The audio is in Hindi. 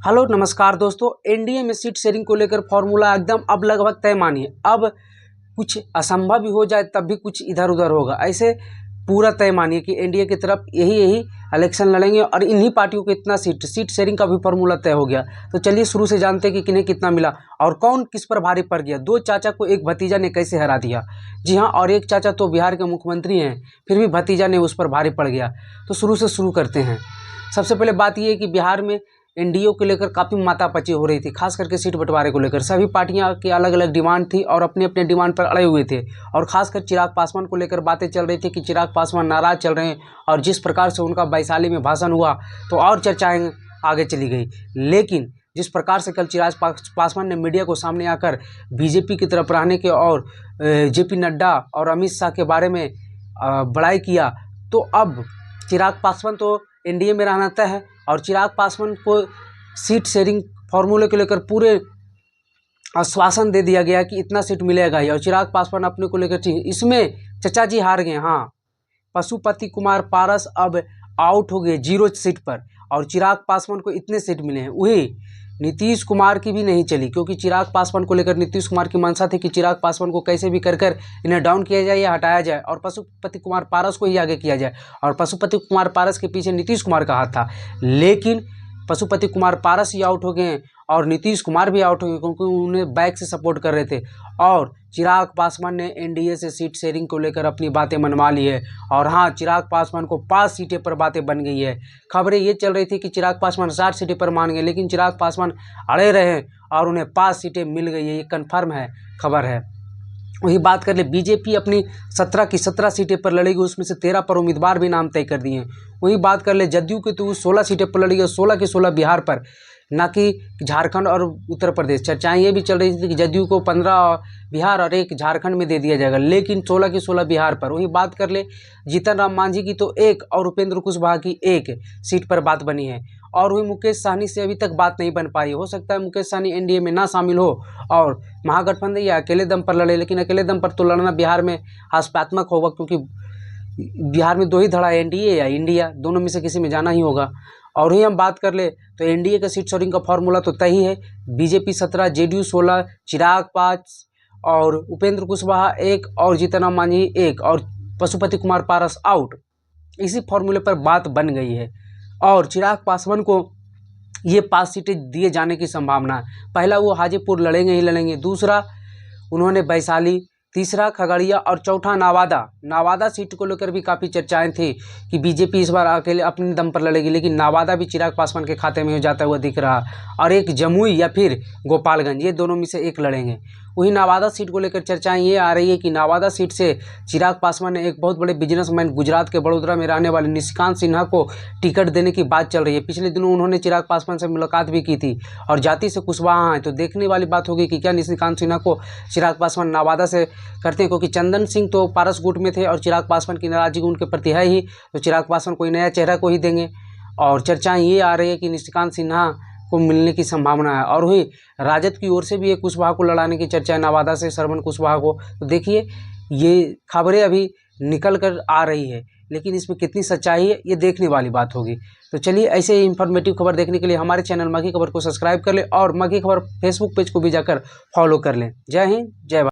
हेलो नमस्कार दोस्तों। एनडीए में सीट शेयरिंग को लेकर फॉर्मूला एकदम अब लगभग तय मानिए। अब कुछ असंभव भी हो जाए तब भी कुछ इधर उधर होगा, ऐसे पूरा तय मानिए कि एनडीए की तरफ यही इलेक्शन लड़ेंगे और इन्हीं पार्टियों को इतना सीट शेयरिंग का भी फॉर्मूला तय हो गया। तो चलिए शुरू से जानते हैं कि किन्हें कितना मिला और कौन किस पर भारी पड़ गया। दो चाचा को एक भतीजा ने कैसे हरा दिया। जी हाँ, और एक चाचा तो बिहार के मुख्यमंत्री हैं, फिर भी भतीजा ने उस पर भारी पड़ गया। तो शुरू करते हैं। सबसे पहले बात यह है कि बिहार में एनडीए को लेकर काफ़ी मातापची हो रही थी, खास करके सीट बंटवारे को लेकर। सभी पार्टियां की अलग अलग डिमांड थी और अपने अपने डिमांड पर अड़े हुए थे। और खासकर चिराग पासवान को लेकर बातें चल रही थी कि चिराग पासवान नाराज चल रहे हैं और जिस प्रकार से उनका वैशाली में भाषण हुआ तो और चर्चाएं आगे चली गई। लेकिन जिस प्रकार से कल चिराग पासवान ने मीडिया को सामने आकर बीजेपी की तरफ रहने के और जेपी नड्डा और अमित शाह के बारे में बड़ाई किया, तो अब चिराग पासवान तो एनडीए में रहना तय है और चिराग पासवान को सीट शेयरिंग फार्मूले को लेकर पूरे आश्वासन दे दिया गया कि इतना सीट मिलेगा ही। और चिराग पासवान अपने को लेकर इसमें चचा जी हार गए। हाँ, पशुपति कुमार पारस अब आउट हो गए 0 सीट पर और चिराग पासवान को इतने सीट मिले हैं। वही नीतीश कुमार की भी नहीं चली, क्योंकि चिराग पासवान को लेकर नीतीश कुमार की मंशा थी कि चिराग पासवान को कैसे भी कर इन्हें डाउन किया जाए या हटाया जाए और पशुपति कुमार पारस को ही आगे किया जाए। और पशुपति कुमार पारस के पीछे नीतीश कुमार का हाथ था, लेकिन पशुपति कुमार पारस ही आउट हो गए और नीतीश कुमार भी आउट हो गए, क्योंकि उन्हें बैक से सपोर्ट कर रहे थे। और चिराग पासवान ने एनडीए से सीट शेयरिंग को लेकर अपनी बातें मनवा ली है। और हाँ, चिराग पासवान को 5 सीटें पर बातें बन गई है। खबरें ये चल रही थी कि चिराग पासवान 60 सीटें पर मान गए, लेकिन चिराग पासवान अड़े रहे और उन्हें 5 सीटें मिल गई है। ये कन्फर्म है, खबर है। वही बात कर ले, बीजेपी अपनी 17 की 17 सीटें पर लड़ेगी, उसमें से 13 पर उम्मीदवार भी नाम तय कर दिए हैं। वही बात कर ले, जदयू की तो 16 सीटें पर लड़ेगी और 16 की 16 बिहार पर, ना कि झारखंड और उत्तर प्रदेश। चर्चाएं ये भी चल रही थी कि जदयू को 15 बिहार और 1 झारखंड में दे दिया जाएगा, लेकिन 16 की 16 बिहार पर। वही बात कर ले, जीतन राम मांझी की तो 1 और उपेंद्र कुशवाहा की 1 सीट पर बात बनी है। और वही मुकेश सहनी से अभी तक बात नहीं बन पाई। हो सकता है मुकेश सहनी एनडीए में ना शामिल हो और महागठबंधन या अकेले दम पर लड़े, लेकिन अकेले दम पर तो लड़ना बिहार में हास्यात्मक होगा, क्योंकि बिहार में 2 ही धड़ा है, एनडीए या इंडिया, दोनों में से किसी में जाना ही होगा। और ही हम बात कर ले तो एनडीए का सीट शेयरिंग का फॉर्मूला तो तय ही है। बीजेपी 17, जेडीयू 16, चिराग 5 और उपेंद्र कुशवाहा 1 और जीतन राम मांझी 1 और पशुपति कुमार पारस आउट। इसी फॉर्मूले पर बात बन गई है और चिराग पासवान को ये 5 सीटें दिए जाने की संभावना है। पहला वो हाजीपुर लड़ेंगे ही लड़ेंगे, दूसरा उन्होंने वैशाली, तीसरा खगड़िया और चौथा नवादा सीट को लेकर भी काफ़ी चर्चाएं थी कि बीजेपी इस बार अकेले अपने दम पर लड़ेगी, लेकिन नवादा भी चिराग पासवान के खाते में हो जाता हुआ दिख रहा। और एक जमुई या फिर गोपालगंज, ये दोनों में से एक लड़ेंगे। वही नवादा सीट को लेकर चर्चाएं ये आ रही है कि नवादा सीट से चिराग पासवान ने एक बहुत बड़े बिजनेसमैन गुजरात के बड़ोदरा में रहने वाले निशिकांत सिन्हा को टिकट देने की बात चल रही है। पिछले दिनों उन्होंने चिराग पासवान से मुलाकात भी की थी और जाति से कुशवाहा हैं, तो देखने वाली बात होगी कि क्या निशिकांत सिन्हा को चिराग पासवान नवादा से करते हैं, क्योंकि चंदन सिंह तो पारस गुट में थे और चिराग पासवान की नाराजगी उनके प्रति है ही, तो चिराग पासवान कोई नया चेहरा को ही देंगे। और चर्चाएं ये आ रही है कि निशिकांत सिन्हा को मिलने की संभावना है। और वही राजद की ओर से भी एक कुशवाहा को लड़ाने की चर्चा है, नवादा से श्रवण कुशवाहा को। तो देखिए, ये खबरें अभी निकल कर आ रही है, लेकिन इसमें कितनी सच्चाई है ये देखने वाली बात होगी। तो चलिए, ऐसे ही इंफॉर्मेटिव खबर देखने के लिए हमारे चैनल मघी खबर को सब्सक्राइब कर लें और मघी खबर फेसबुक पेज को भी जाकर फॉलो कर लें। जय हिंद, जय भारत।